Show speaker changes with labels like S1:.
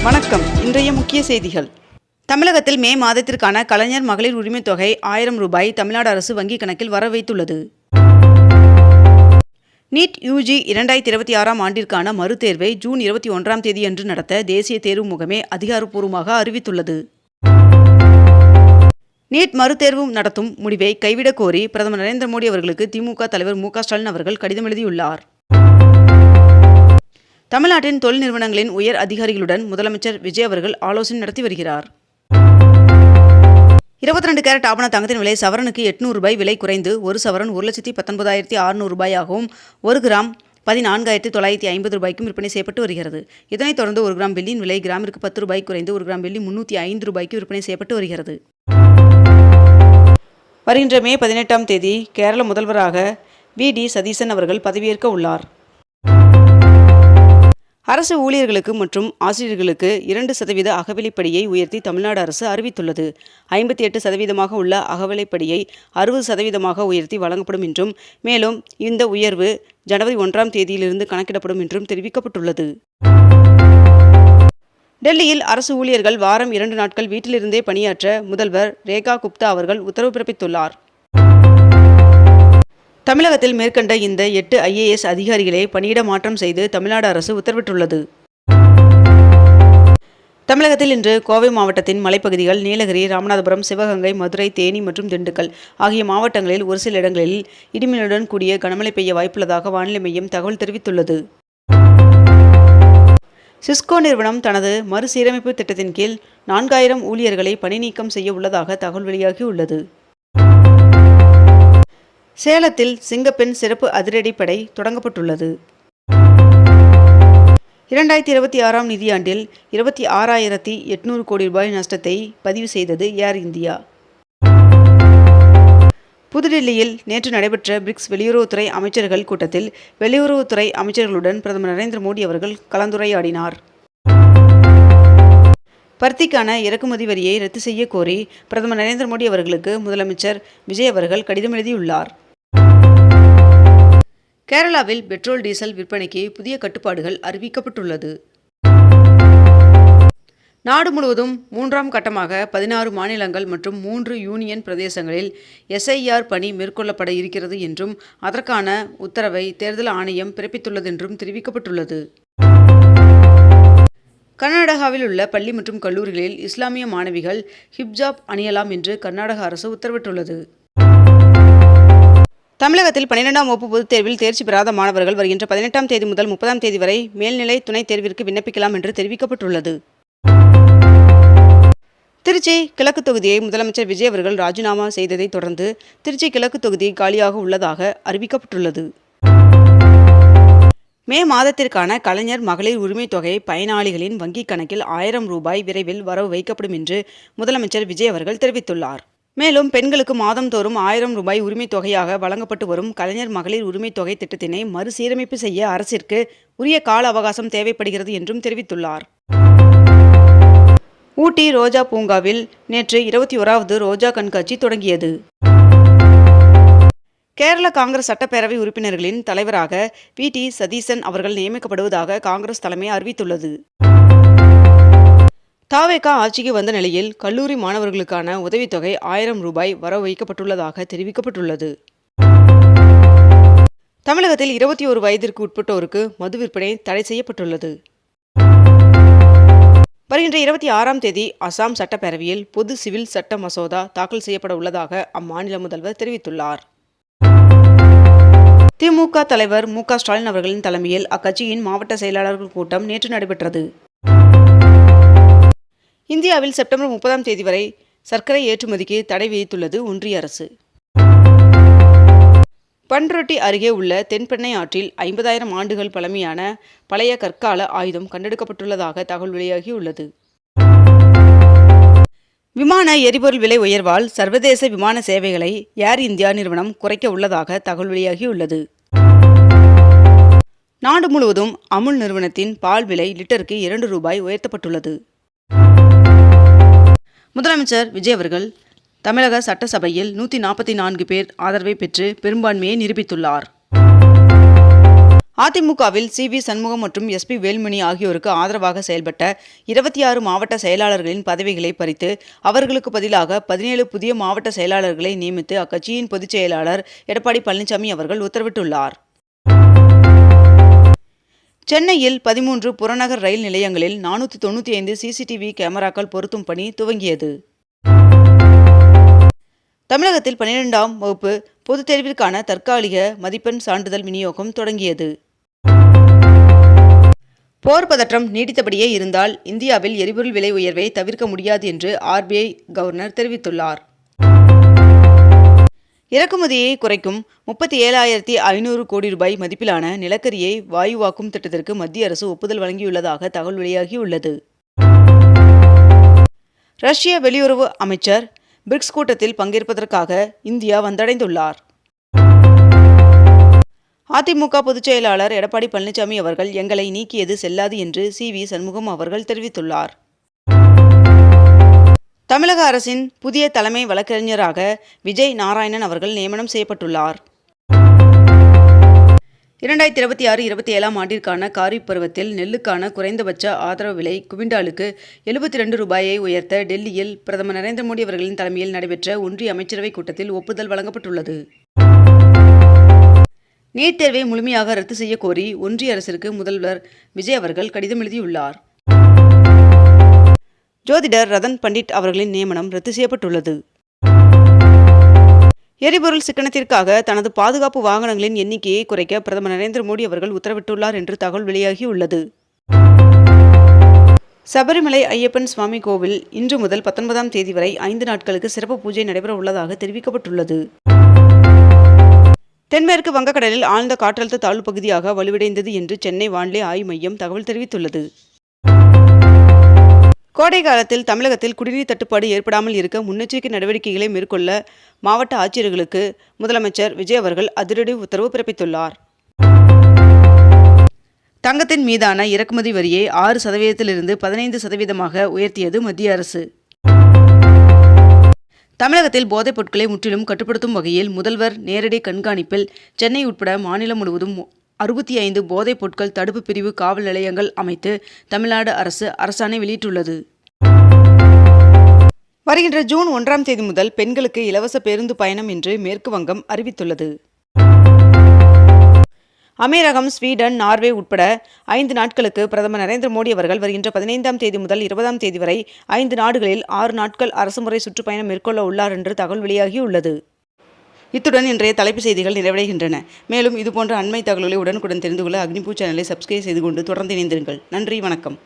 S1: வணக்கம். இன்றைய முக்கிய செய்திகள். தமிழகத்தில் மே மாதத்திற்கான கலைஞர் மகளிர் உரிமைத் தொகை 1000 ரூபாய் தமிழ்நாடு அரசு வங்கிக் கணக்கில் வர வைத்துள்ளது. நீட் யுஜி 2026 ஆண்டிற்கான மறுதேர்வை ஜூன் 21 தேதியன்று நடத்த தேசிய தேர்வு முகமை அதிகாரப்பூர்வமாக அறிவித்துள்ளது. நீட் மறுதேர்வு நடத்தும் முடிவை கைவிடக் கோரி பிரதமர் நரேந்திர மோடி அவர்களுக்கு திமுக தலைவர் மு.க.ஸ்டாலின் அவர்கள் கடிதம் எழுதியுள்ளார். தமிழ்நாட்டின் தொழில் நிறுவனங்களின் உயர் அதிகாரிகளுடன் முதலமைச்சர் விஜய் அவர்கள் ஆலோசனை நடத்தி வருகிறார். 22 கேரட் ஆபண தங்கத்தின் விலை சவரனுக்கு 800 ரூபாய் விலை குறைந்து ஒரு சவரன் 1,19,600 ரூபாயாகவும் 1 கிராம் 14,950 ரூபாய்க்கும் விற்பனை செய்யப்பட்டு வருகிறது. இதனைத் தொடர்ந்து 1 கிராம் வெள்ளியின் விலை கிராமிற்கு 10 ரூபாய் குறைந்து 1 கிராம் வெள்ளி 305 ரூபாய்க்கு விற்பனை செய்யப்பட்டு வருகிறது. வருகின்ற மே 18 தேதி கேரள முதல்வராக வி.டி. சதீசன் அவர்கள் பதவியேற்க உள்ளார். அரசு ஊழியர்களுக்கு மற்றும் ஆசிரியர்களுக்கு 2% அகவிலைப்படியை உயர்த்தி தமிழ்நாடு அரசு அறிவித்துள்ளது. 58% உள்ள அகவிலைப்படியை 60% உயர்த்தி வழங்கப்படும் என்றும், மேலும் இந்த உயர்வு ஜனவரி 1 தேதியிலிருந்து கணக்கிடப்படும் என்றும் தெரிவிக்கப்பட்டுள்ளது. டெல்லியில் அரசு ஊழியர்கள் வாரம் 2 நாட்கள் வீட்டிலிருந்தே பணியாற்ற முதல்வர் ரேகா குப்தா அவர்கள் உத்தரவு பிறப்பித்துள்ளார். தமிழகத்தில் மேற்கண்ட இந்த 8 IAS அதிகாரிகளை பணியிட மாற்றம் செய்து தமிழ்நாடு அரசு உத்தரவிட்டுள்ளது. தமிழகத்தில் இன்று கோவை மாவட்டத்தின் மலைப்பகுதிகள், நீலகிரி, ராமநாதபுரம், சிவகங்கை, மதுரை, தேனி மற்றும் திண்டுக்கல் ஆகிய மாவட்டங்களில் ஒரு சில இடங்களில் இடிமின்னலுடன் கூடிய கனமழை பெய்ய வாய்ப்புள்ளதாக வானிலை மையம் தகவல் தெரிவித்துள்ளது. சிஸ்கோ நிறுவனம் தனது மறுசீரமைப்பு திட்டத்தின் கீழ் 4000 ஊழியர்களை பணி நீக்கம் செய்ய உள்ளதாக தகவல் வெளியாகியுள்ளது. சேலத்தில் சிங்கப்பெண் சிறப்பு அதிரடிப்படை தொடங்கப்பட்டுள்ளது. 2026 நிதியாண்டில் 26,800 கோடி ரூபாய் நஷ்டத்தை பதிவு செய்தது ஏர் இந்தியா. புதுடில்லியில் நேற்று நடைபெற்ற பிரிக்ஸ் வெளியுறவுத்துறை அமைச்சர்கள் கூட்டத்தில் வெளியுறவுத்துறை அமைச்சர்களுடன் பிரதமர் நரேந்திர மோடி அவர்கள் கலந்துரையாடினார். பருத்திக்கான இறக்குமதி வரியை ரத்து செய்ய கோரி பிரதமர் நரேந்திர மோடி அவர்களுக்கு முதலமைச்சர் விஜய் அவர்கள் கடிதம் எழுதியுள்ளார். கேரளாவில் பெட்ரோல், டீசல் விற்பனைக்கு புதிய கட்டுப்பாடுகள் அறிவிக்கப்பட்டுள்ளது. நாடு முழுவதும் 3ஆம் கட்டமாக 16 மாநிலங்கள் மற்றும் 3 யூனியன் பிரதேசங்களில் SIR பணி மேற்கொள்ளப்பட இருக்கிறது என்றும், அதற்கான உத்தரவை தேர்தல் ஆணையம் பிறப்பித்துள்ளதென்றும் தெரிவிக்கப்பட்டுள்ளது. கர்நாடகாவில் உள்ள பள்ளி மற்றும் கல்லூரிகளில் இஸ்லாமிய மாணவிகள் ஹிஜாப் அணியலாம் என்று கர்நாடக அரசு உத்தரவிட்டுள்ளது. தமிழகத்தில் 12ஆம் வகுப்பு பொதுத் தேர்வில் தேர்ச்சி பெறாத மாணவர்கள் வருகின்ற 18 தேதி முதல் 30 தேதி வரை மேல்நிலை துணைத் தேர்விற்கு விண்ணப்பிக்கலாம் என்று தெரிவிக்கப்பட்டுள்ளது. திருச்சி கிழக்கு தொகுதியை முதலமைச்சர் விஜய் அவர்கள் ராஜினாமா செய்ததை தொடர்ந்து திருச்சி கிழக்கு தொகுதி காலியாக உள்ளதாக அறிவிக்கப்பட்டுள்ளது. மே மாதத்திற்கான கலைஞர் மகளிர் உரிமைத் தொகை பயனாளிகளின் வங்கிக் கணக்கில் 1000 ரூபாய் விரைவில் வரவு வைக்கப்படும் என்று முதலமைச்சர் விஜய் அவர்கள் தெரிவித்துள்ளார். மேலும் பெண்களுக்கு மாதந்தோறும் 1000 ரூபாய் உரிமைத் தொகையாக வழங்கப்பட்டு வரும் கலைஞர் மகளிர் உரிமைத் தொகை திட்டத்தினை மறுசீரமைப்பு செய்ய அரசிற்கு உரிய கால அவகாசம் தேவைப்படுகிறது என்றும் தெரிவித்துள்ளார். ஊட்டி ரோஜா பூங்காவில் நேற்று 21வது ரோஜா கண்காட்சி தொடங்கியது. கேரள காங்கிரஸ் சட்டப்பேரவை உறுப்பினர்களின் தலைவராக வி.டி. சதீசன் அவர்கள் நியமிக்கப்படுவதாக காங்கிரஸ் தலைமை அறிவித்துள்ளது. தவேகா ஆட்சிக்கு வந்த நிலையில் கல்லூரி மாணவர்களுக்கான உதவித்தொகை 1000 ரூபாய் வரவு வைக்கப்பட்டுள்ளதாக தெரிவிக்கப்பட்டுள்ளது. தமிழகத்தில் 21 வயதிற்கு உட்பட்டோருக்கு மது விற்பனை தடை செய்யப்பட்டுள்ளது. வருகின்ற 26 தேதி அசாம் சட்டப்பேரவையில் பொது சிவில் சட்ட மசோதா தாக்கல் செய்யப்பட உள்ளதாக அம்மாநில முதல்வர் தெரிவித்துள்ளார். திமுக தலைவர் மு.க.ஸ்டாலின் அவர்களின் தலைமையில் அக்கட்சியின் மாவட்ட செயலாளர்கள் கூட்டம் நேற்று நடைபெற்றது. இந்தியாவில் செப்டம்பர் 30 தேதி வரை சர்க்கரை ஏற்றுமதிக்கு தடை விதித்துள்ளது ஒன்றிய அரசு. பண்ருட்டி அருகே உள்ள தென்பெண்ணை ஆற்றில் 50,000 ஆண்டுகள் பழமையான பழைய கற்கால ஆயுதம் கண்டெடுக்கப்பட்டுள்ளதாக தகவல் வெளியாகியுள்ளது. விமான எரிபொருள் விலை உயர்வால் சர்வதேச விமான சேவைகளை ஏர் இந்தியா நிறுவனம் குறைக்க உள்ளதாக தகவல் வெளியாகியுள்ளது. நாடு முழுவதும் அமுல் நிறுவனத்தின் பால் விலை லிட்டருக்கு 2 ரூபாய் உயர்த்தப்பட்டுள்ளது. முதலமைச்சர் விஜய் அவர்கள் தமிழக சட்டசபையில் 144 பேர் ஆதரவை பெற்று பெரும்பான்மையை நிரூபித்துள்ளார். அதிமுகவில் சி.வி. சண்முகம் மற்றும் எஸ்.பி. வேலுமணி ஆகியோருக்கு ஆதரவாக செயல்பட்ட 26 மாவட்ட செயலாளர்களின் பதவிகளை பறித்து அவர்களுக்கு பதிலாக 17 புதிய மாவட்ட செயலாளர்களை நியமித்து அக்கட்சியின் பொதுச் செயலாளர் எடப்பாடி பழனிசாமி அவர்கள் உத்தரவிட்டுள்ளார். சென்னையில் 13 புறநகர் ரயில் நிலையங்களில் 495 CCTV கேமராக்கள் பொருத்தும் பணி துவங்கியது. தமிழகத்தில் 12ஆம் வகுப்பு பொதுத் தேர்விற்கான தற்காலிக மதிப்பெண் சான்றிதழ் விநியோகம் தொடங்கியது. போர் பதற்றம் நீடித்தபடியே இருந்தால் இந்தியாவில் எரிபொருள் விலை உயர்வை தவிர்க்க முடியாது என்று RBI கவர்னர் தெரிவித்துள்ளார். இறக்குமதியை குறைக்கும் 37,500 கோடி ரூபாய் மதிப்பிலான நிலக்கரியை வாயுவாக்கும் திட்டத்திற்கு மத்திய அரசு ஒப்புதல் வழங்கியுள்ளதாக தகவல் வெளியாகியுள்ளது. ரஷ்ய வெளியுறவு அமைச்சர் பிரிக்ஸ் கூட்டத்தில் பங்கேற்பதற்காக இந்தியா வந்தடைந்துள்ளார். அதிமுக பொதுச் செயலாளர் எடப்பாடி பழனிசாமி அவர்கள் எங்களை நீக்கியது செல்லாது என்று சி.வி. சண்முகம் அவர்கள் தெரிவித்துள்ளார். தமிழக அரசின் புதிய தலைமை வழக்கறிஞராக விஜய் நாராயணன் அவர்கள் நியமனம் செய்யப்பட்டுள்ளார். 2026-27 ஆண்டிற்கான காரிஃப் பருவத்தில் நெல்லுக்கான குறைந்தபட்ச ஆதரவு விலை குவிண்டாலுக்கு 72 ரூபாயை உயர்த்த டெல்லியில் பிரதமர் நரேந்திர மோடி அவர்களின் தலைமையில் நடைபெற்ற ஒன்றிய அமைச்சரவை கூட்டத்தில் ஒப்புதல் வழங்கப்பட்டுள்ளது. நீட் தேர்வை முழுமையாக ரத்து செய்ய கோரி ஒன்றிய அரசிற்கு முதல்வர் விஜய் அவர்கள் கடிதம் எழுதியுள்ளார். ஜோதிடர் ரதன் பண்டிட் அவர்களின் நியமனம் ரத்து செய்யப்பட்டுள்ளது. எரிபொருள் சிக்கனத்திற்காக தனது பாதுகாப்பு வாகனங்களின் எண்ணிக்கையை குறைக்க பிரதமர் நரேந்திர மோடி அவர்கள் உத்தரவிட்டுள்ளார் என்று தகவல் வெளியாகியுள்ளது. சபரிமலை ஐயப்பன் சுவாமி கோவில் இன்று முதல் 19ஆம் தேதி வரை 5 நாட்களுக்கு சிறப்பு பூஜை நடைபெற உள்ளதாக தெரிவிக்கப்பட்டுள்ளது. தென்மேற்கு வங்கக்கடலில் ஆழ்ந்த காற்றழுத்த தாழ்வு பகுதியாக வலுவடைந்தது என்று சென்னை வானிலை ஆய்வு மையம் தகவல் தெரிவித்துள்ளது. கோடை காலத்தில் தமிழகத்தில் குடிநீர் தட்டுப்பாடு ஏற்படாமல் இருக்க முன்னெச்சரிக்கை நடவடிக்கைகளை மேற்கொள்ள மாவட்ட ஆட்சியர்களுக்கு முதலமைச்சர் விஜய் அவர்கள் அதிரடி உத்தரவு பிறப்பித்துள்ளார். தங்கத்தின் மீதான இறக்குமதி வரியை 6%லிருந்து 15% உயர்த்தியது மத்திய அரசு. தமிழகத்தில் போதைப் பொருட்களை முற்றிலும் கட்டுப்படுத்தும் வகையில் முதல்வர் நேரடி கண்காணிப்பில் சென்னை உட்பட மாநிலம் முழுவதும் 65 போதைப் பொருட்கள் தடுப்பு பிரிவு காவல் நிலையங்கள் அமைத்து தமிழ்நாடு அரசு அரசாணை வெளியிட்டுள்ளது. வருகின்ற ஜூன் 1ஆம் தேதி முதல் பெண்களுக்கு இலவச பேருந்து பயணம் என்று மேற்கு வங்கம் அறிவித்துள்ளது. அமீரகம், ஸ்வீடன், நார்வே உட்பட 5 நாட்களுக்கு பிரதமர் நரேந்திர மோடி அவர்கள் வருகின்ற 15ஆம் தேதி முதல் 20ஆம் தேதி வரை 5 நாடுகளில் 6 நாட்கள் அரசுமுறை சுற்றுப்பயணம் மேற்கொள்ள உள்ளார் என்று தகவல் வெளியாகியுள்ளது. இத்துடன் இன்றைய தலைப்புச் செய்திகள் நிறைவடைகின்றன. மேலும் இதுபோன்ற அண்மை தகவல்களை உடனுக்குடன் தெரிந்து கொள்ள அக்னிபூ சேனலை சப்ஸ்கிரைப் செய்து கொண்டு தொடர்ந்து இணைந்திருங்கள். நன்றி, வணக்கம்.